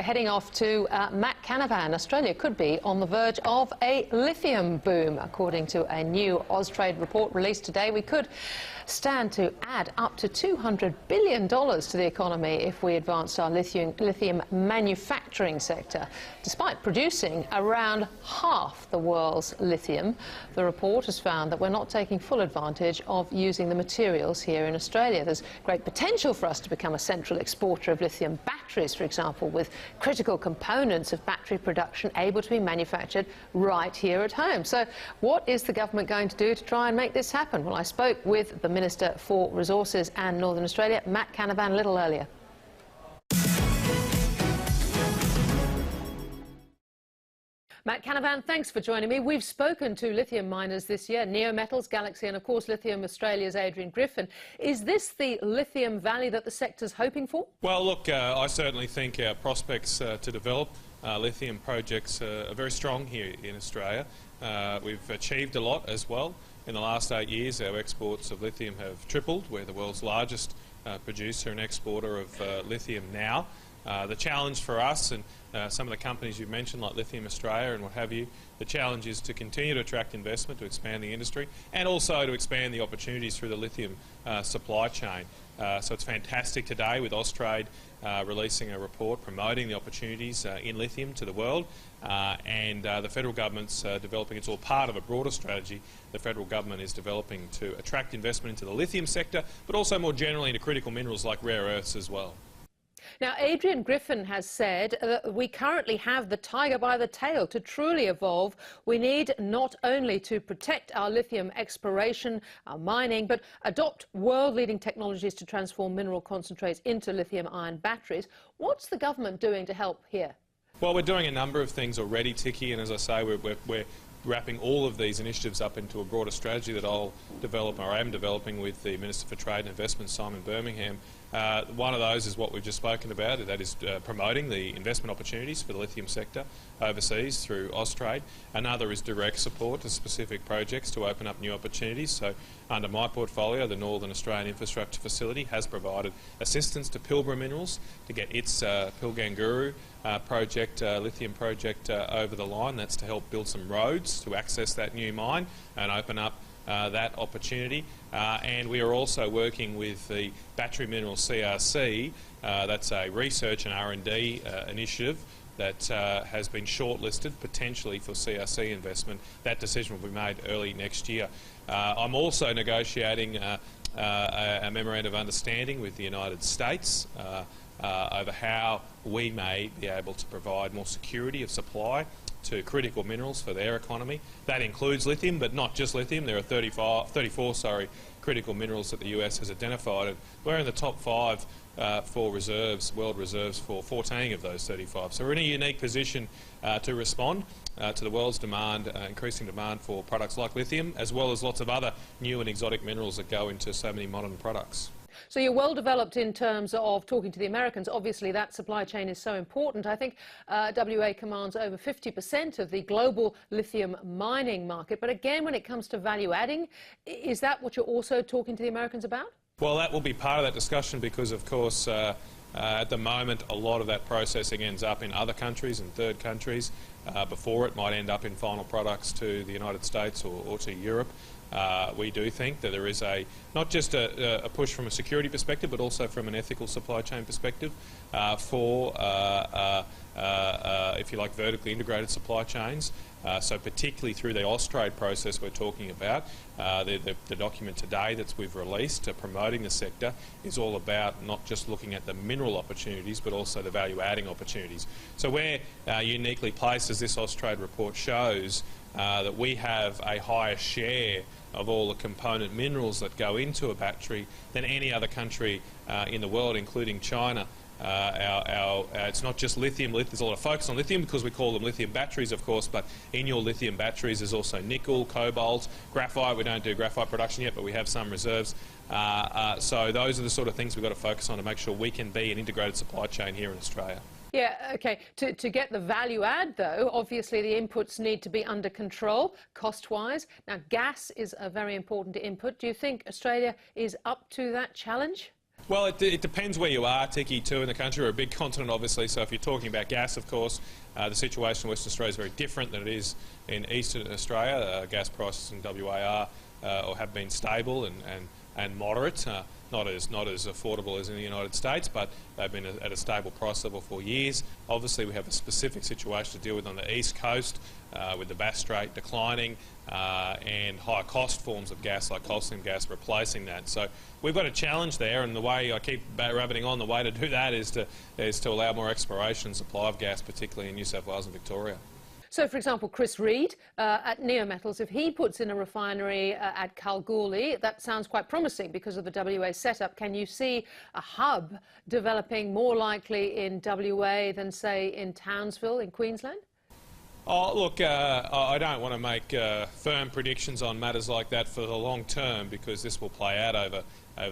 Heading off to Matt Canavan, Australia could be on the verge of a lithium boom. According to a new Austrade report released today, we could stand to add up to $200 billion to the economy if we advanced our lithium manufacturing sector. Despite producing around half the world's lithium, the report has found that we're not taking full advantage of using the materials here in Australia. There's great potential for us to become a central exporter of lithium batteries, for example, with critical components of battery production able to be manufactured right here at home. So what is the government going to do to try and make this happen? Well, I spoke with the Minister for Resources and Northern Australia, Matt Canavan, a little earlier. Matt Canavan, thanks for joining me. We've spoken to lithium miners this year, Neometals, Galaxy and, of course, Lithium Australia's Adrian Griffin. Is this the lithium valley that the sector's hoping for? Well, look, I certainly think our prospects to develop lithium projects are very strong here in Australia. We've achieved a lot as well. In the last 8 years, our exports of lithium have tripled. We're the world's largest producer and exporter of lithium now. The challenge for us and some of the companies you've mentioned, like Lithium Australia and what have you, the challenge is to continue to attract investment, to expand the industry, and also to expand the opportunities through the lithium supply chain. So it's fantastic today with Austrade releasing a report promoting the opportunities in lithium to the world, and the federal government's developing, it's all part of a broader strategy the federal government is developing to attract investment into the lithium sector, but also more generally into critical minerals like rare earths as well. Now, Adrian Griffin has said that we currently have the tiger by the tail. To truly evolve, we need not only to protect our lithium exploration, our mining, but adopt world-leading technologies to transform mineral concentrates into lithium-ion batteries. What's the government doing to help here? Well, we're doing a number of things already, Ticky, and as I say, we're wrapping all of these initiatives up into a broader strategy that I'll develop, or I am developing, with the Minister for Trade and Investment, Simon Birmingham. One of those is what we've just spoken about, that is promoting the investment opportunities for the lithium sector overseas through Austrade. Another is direct support to specific projects to open up new opportunities. So under my portfolio, the Northern Australian Infrastructure Facility has provided assistance to Pilbara Minerals to get its Pilgangooroo project, lithium project over the line. That's to help build some roads to access that new mine and open up that opportunity. And we are also working with the Battery Minerals CRC. That's a research and R&D initiative that has been shortlisted potentially for CRC investment. That decision will be made early next year. I'm also negotiating a memorandum of understanding with the United States over how we may be able to provide more security of supply to critical minerals for their economy. That includes lithium, but not just lithium. There are 34 critical minerals that the US has identified. We're in the top 5 for reserves, world reserves, for 14 of those 35. So we're in a unique position to respond to the world's demand, increasing demand for products like lithium, as well as lots of other new and exotic minerals that go into so many modern products. So you're well developed in terms of talking to the Americans. Obviously, that supply chain is so important. I think WA commands over 50% of the global lithium mining market. But again, when it comes to value adding, is that what you're also talking to the Americans about? Well, that will be part of that discussion because, of course, at the moment, a lot of that processing ends up in other countries and third countries. Before it might end up in final products to the United States or to Europe. We do think that there is not just a push from a security perspective, but also from an ethical supply chain perspective for, if you like, vertically integrated supply chains. So particularly through the Austrade process we're talking about, the document today that we've released promoting the sector is all about not just looking at the mineral opportunities, but also the value-adding opportunities. So we're uniquely placed, as this Austrade report shows, that we have a higher share of all the component minerals that go into a battery than any other country in the world, including China. It's not just lithium. There's a lot of focus on lithium because we call them lithium batteries, of course, but in your lithium batteries there's also nickel, cobalt, graphite. We don't do graphite production yet, but we have some reserves. So those are the sort of things we've got to focus on to make sure we can be an integrated supply chain here in Australia. Yeah, OK. To get the value add, though, obviously the inputs need to be under control, cost-wise. Now, gas is a very important input. Do you think Australia is up to that challenge? Well, it depends where you are, Ticky, too, in the country. We're a big continent, obviously, so if you're talking about gas, of course, the situation in Western Australia is very different than it is in Eastern Australia. Gas prices in WA are or have been stable and moderate, not as affordable as in the United States, but they've been at a stable price level for years. Obviously, we have a specific situation to deal with on the East Coast, with the Bass Strait declining and higher cost forms of gas like coal seam gas replacing that. So we've got a challenge there, and the way I keep rabbiting on, the way to do that is to allow more exploration and supply of gas, particularly in New South Wales and Victoria. So, for example, Chris Reid at Neometals, if he puts in a refinery at Kalgoorlie, that sounds quite promising because of the WA setup. Can you see a hub developing more likely in WA than, say, in Townsville in Queensland? Oh, look, I don't want to make firm predictions on matters like that for the long term, because this will play out over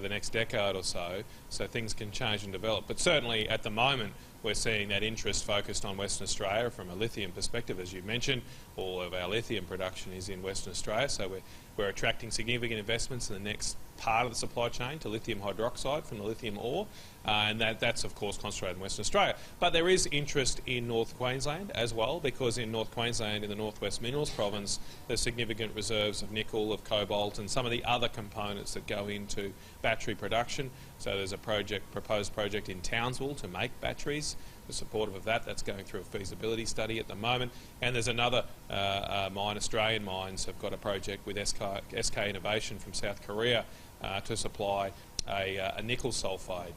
the next decade or so things can change and develop. But certainly at the moment we're seeing that interest focused on Western Australia from a lithium perspective. As you mentioned, all of our lithium production is in Western Australia, so we're attracting significant investments in the next part of the supply chain to lithium hydroxide from the lithium ore, and that's of course concentrated in Western Australia. But there is interest in North Queensland as well, because in North Queensland, in the Northwest Minerals Province, there's significant reserves of nickel, of cobalt and some of the other components that go into battery production. So there's a proposed project in Townsville to make batteries. We're supportive of that. That's going through a feasibility study at the moment. And there's another mine, Australian mines have got a project with SK Innovation from South Korea to supply a nickel sulphate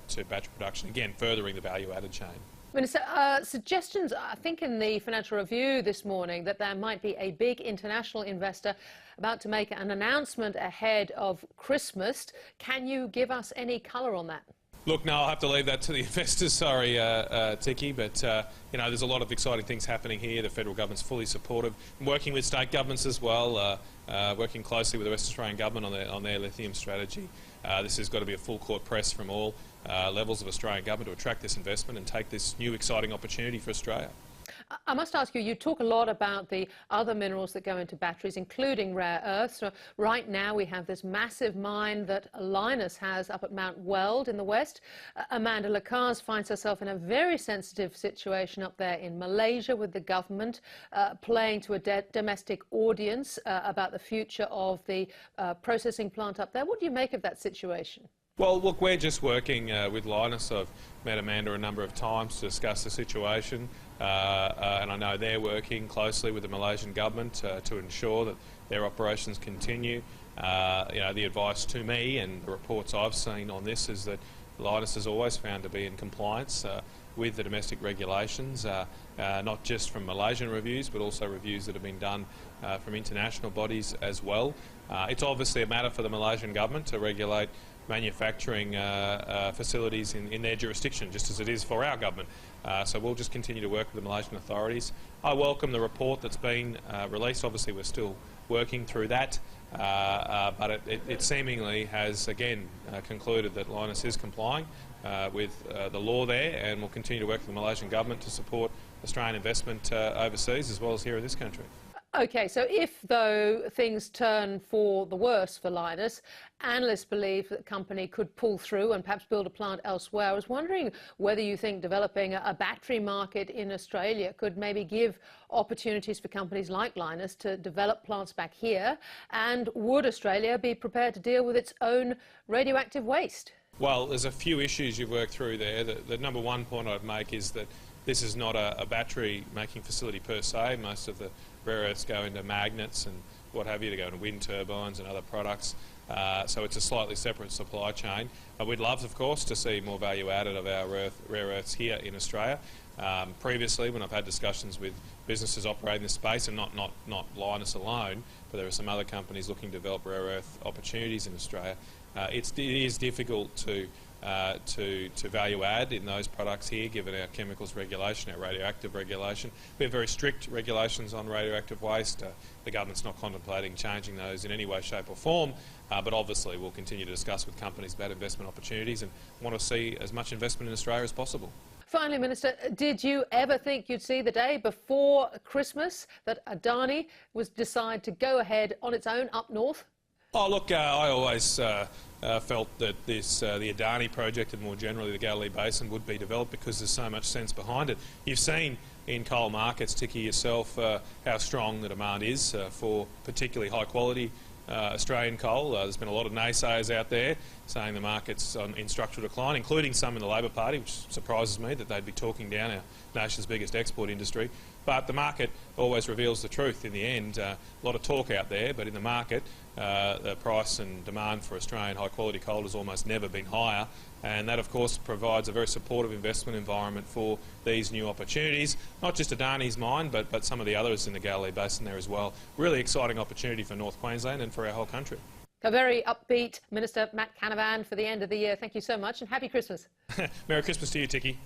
to battery production, again furthering the value-added chain. Minister, suggestions, I think, in the Financial Review this morning that there might be a big international investor about to make an announcement ahead of Christmas. Can you give us any colour on that? Look, no, I'll have to leave that to the investors, sorry, Ticky, but you know, there's a lot of exciting things happening here. The federal government's fully supportive, working with state governments as well, working closely with the Western Australian government on their lithium strategy. This has got to be a full court press from all levels of Australian government to attract this investment and take this new exciting opportunity for Australia. I must ask you, you talk a lot about the other minerals that go into batteries, including rare earths. So right now we have this massive mine that Lynas has up at Mount Weld in the west. Amanda Lacaze finds herself in a very sensitive situation up there in Malaysia with the government playing to a domestic audience about the future of the processing plant up there. What do you make of that situation? Well, look, we're just working with Lynas. I've met Amanda a number of times to discuss the situation, and I know they're working closely with the Malaysian government to ensure that their operations continue. You know, the advice to me and the reports I've seen on this is that Lynas is always found to be in compliance with the domestic regulations, not just from Malaysian reviews, but also reviews that have been done from international bodies as well. It's obviously a matter for the Malaysian government to regulate manufacturing facilities in their jurisdiction, just as it is for our government. So we'll just continue to work with the Malaysian authorities. I welcome the report that's been released. Obviously we're still working through that, but it seemingly has again concluded that Lynas is complying with the law there, and we'll continue to work with the Malaysian government to support Australian investment overseas as well as here in this country. OK, so if, though, things turn for the worse for Lynas, analysts believe that the company could pull through and perhaps build a plant elsewhere. I was wondering whether you think developing a battery market in Australia could maybe give opportunities for companies like Lynas to develop plants back here, and would Australia be prepared to deal with its own radioactive waste? Well, there's a few issues you've worked through there. The number one point I'd make is that this is not a battery making facility per se. Most of the rare earths go into magnets and what have you, to go into wind turbines and other products. So it's a slightly separate supply chain. We'd love, of course, to see more value added of our rare earths here in Australia. Previously, when I've had discussions with businesses operating this space, and not Lynas alone, but there are some other companies looking to develop rare earth opportunities in Australia, it is difficult to value add in those products here, given our chemicals regulation, our radioactive regulation. We have very strict regulations on radioactive waste. The government's not contemplating changing those in any way, shape or form, but obviously we'll continue to discuss with companies about investment opportunities and want to see as much investment in Australia as possible. Finally, Minister, did you ever think you'd see the day before Christmas that Adani was decide to go ahead on its own up north? Oh, look, I always felt that the Adani project and more generally the Galilee Basin would be developed because there's so much sense behind it. You've seen in coal markets, Ticky, yourself, how strong the demand is for particularly high quality Australian coal. There's been a lot of naysayers out there saying the market's in structural decline, including some in the Labor Party, which surprises me that they'd be talking down our nation's biggest export industry. But the market always reveals the truth in the end. A lot of talk out there, but in the market, the price and demand for Australian high-quality coal has almost never been higher, and that, of course, provides a very supportive investment environment for these new opportunities. Not just Adani's mine, but some of the others in the Galilee Basin there as well. Really exciting opportunity for North Queensland and for our whole country. A very upbeat Minister Matt Canavan for the end of the year. Thank you so much, and happy Christmas. Merry Christmas to you, Ticky.